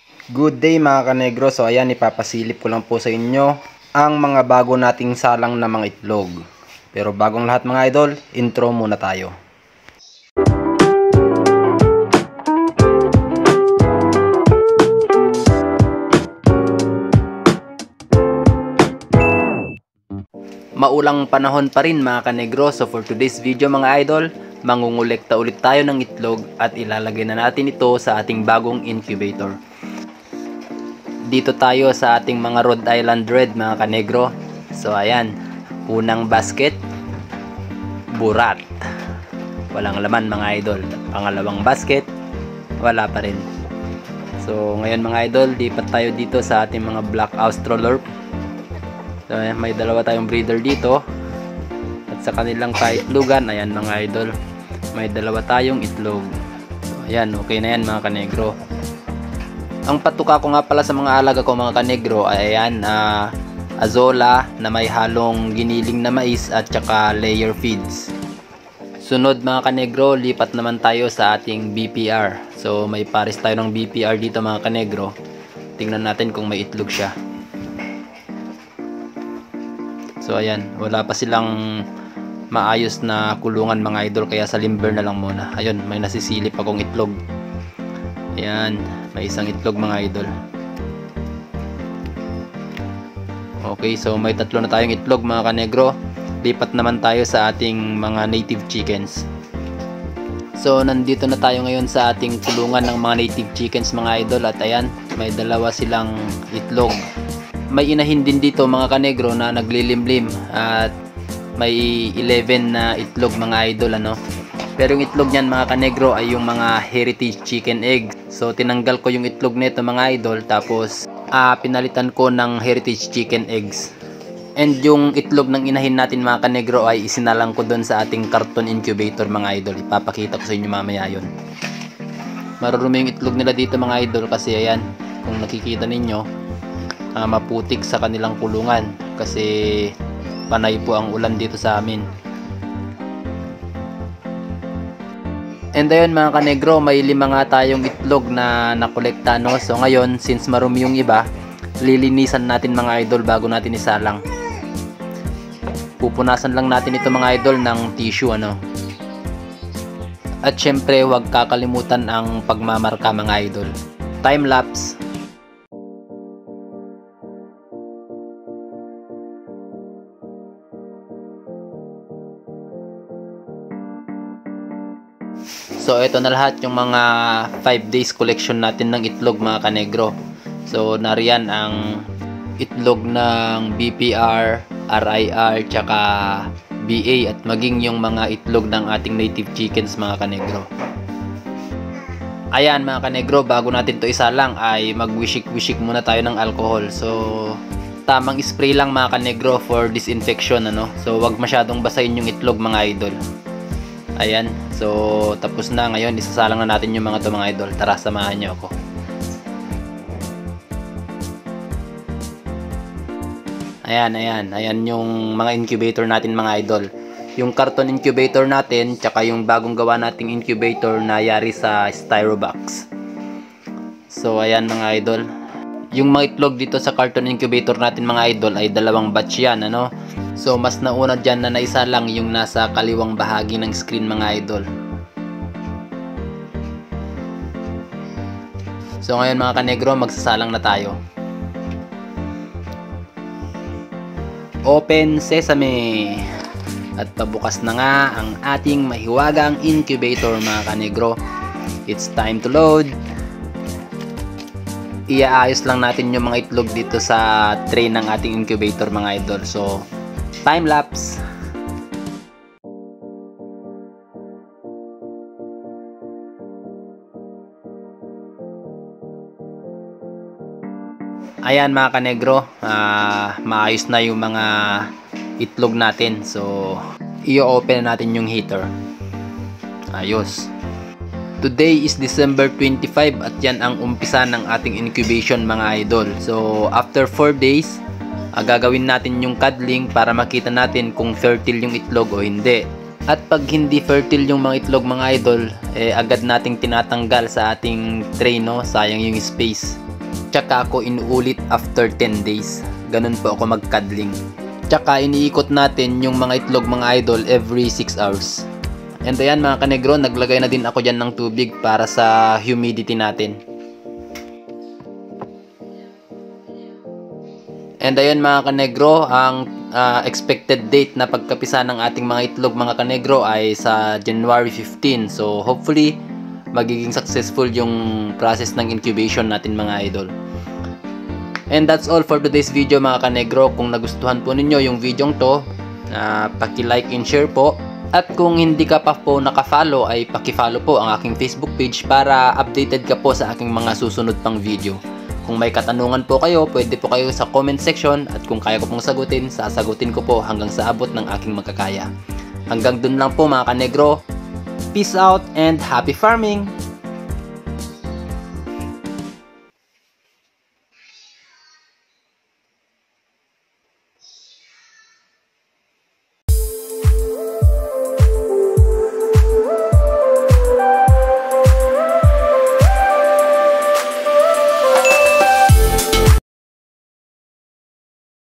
Good day mga kanegro. So ayan, ipapasilip ko lang po sa inyo ang mga bago nating salang na mga itlog. Pero bagong lahat mga idol, intro muna tayo. Maulang panahon pa rin mga kanegro. So for today's video mga idol, mangungulekta ulit tayo ng itlog at ilalagay na natin ito sa ating bagong incubator. Dito tayo sa ating mga Rhode Island Red mga kanegro. So ayan, unang basket, burat, walang laman mga idol. Pangalawang basket, wala pa rin. So ngayon mga idol, lipat tayo dito sa ating mga Black Australorp. So ayan, may dalawa tayong breeder dito. At sa kanilang kaitlogan, ayan mga idol, may dalawa tayong itlog. So ayan, okay na yan mga kanegro. Ang patuka ko nga pala sa mga alaga ko mga kanegro ay ayan, azola na may halong giniling na mais at saka layer feeds. Sunod mga kanegro, lipat naman tayo sa ating BPR. So may pares tayo ng BPR dito mga kanegro. Tingnan natin kung may itlog siya. So ayan, wala pa silang maayos na kulungan mga idol, kaya sa limber na lang muna. Ayun, may nasisilip akong itlog. Ayan, may isang itlog mga idol. Okay, so may tatlo na tayong itlog mga kanegro. Lipat naman tayo sa ating mga native chickens. So nandito na tayo ngayon sa ating kulungan ng mga native chickens mga idol. At ayan, may dalawa silang itlog. May inahin din dito mga kanegro na naglilimlim. At may 11 na itlog mga idol ano. Pero yung itlog niyan mga kanegro ay yung mga heritage chicken egg. So tinanggal ko yung itlog nito mga idol, tapos pinalitan ko ng heritage chicken eggs. And yung itlog ng inahin natin mga kanegro ay isinalang ko doon sa ating carton incubator mga idol. Ipapakita ko sa inyo mamaya yun. Marurumi yung itlog nila dito mga idol kasi ayan, kung nakikita ninyo, maputik sa kanilang kulungan kasi panay po ang ulan dito sa amin. And ayun mga kanegro, may 5 nga tayong itlog na nakolekta no. So ngayon, since marumi yung iba, lilinisan natin mga idol bago natin isalang. Pupunasan lang natin ito mga idol ng tissue ano. At syempre, huwag kakalimutan ang pagmamarka mga idol. Time lapse. So ito na lahat yung mga 5 days collection natin ng itlog mga kanegro. So nariyan ang itlog ng BPR, RIR, tsaka BA at maging yung mga itlog ng ating native chickens mga kanegro. Ayan mga kanegro, bago natin to isalang ay mag-wishik-wishik muna tayo ng alcohol. So tamang spray lang mga kanegro for disinfection ano. So wag masyadong basahin yung itlog mga idol. Ayan, so tapos na ngayon, isasalang na natin yung mga to mga idol. Tara, samahan nyo ako. Ayan yung mga incubator natin mga idol. Yung carton incubator natin, tsaka yung bagong gawa nating incubator na yari sa styrobox. So ayan mga idol, yung mga itlog dito sa carton incubator natin mga idol ay 2 batch yan ano. So mas nauna dyan na naisa lang yung nasa kaliwang bahagi ng screen mga idol. So ngayon mga kanegro, magsasalang na tayo. Open sesame. At pabukas na nga ang ating mahiwagang incubator mga kanegro. It's time to load. Iaayos lang natin yung mga itlog dito sa tray ng ating incubator mga idol. So time lapse. Ayan mga kanegro, maayos na yung mga itlog natin. So i-open natin yung heater. Ayos. Today is December 25 at yan ang umpisa ng ating incubation mga idol. So after 4 days, gagawin natin yung cuddling para makita natin kung fertile yung itlog o hindi. At pag hindi fertile yung mga itlog mga idol, agad nating tinatanggal sa ating tray no, sayang yung space. Tsaka ako inuulit after 10 days. Ganun po ako mag-cuddling. Tsaka iniikot natin yung mga itlog mga idol every 6 hours. And ayan mga kanegro, naglagay na din ako dyan ng tubig para sa humidity natin. And ayan mga kanegro, ang expected date na pagkapisa ng ating mga itlog mga kanegro ay sa January 15. So hopefully, magiging successful yung process ng incubation natin mga idol. And that's all for today's video mga kanegro. Kung nagustuhan po ninyo yung video to, paki-like and share po. At kung hindi ka pa po naka-follow ay paki-follow po ang aking Facebook page para updated ka po sa aking mga susunod pang video. Kung may katanungan po kayo, pwede po kayo sa comment section at kung kaya ko pong sagutin, sasagutin ko po hanggang sa abot ng aking magkakaya. Hanggang dun lang po mga kanegro. Peace out and happy farming!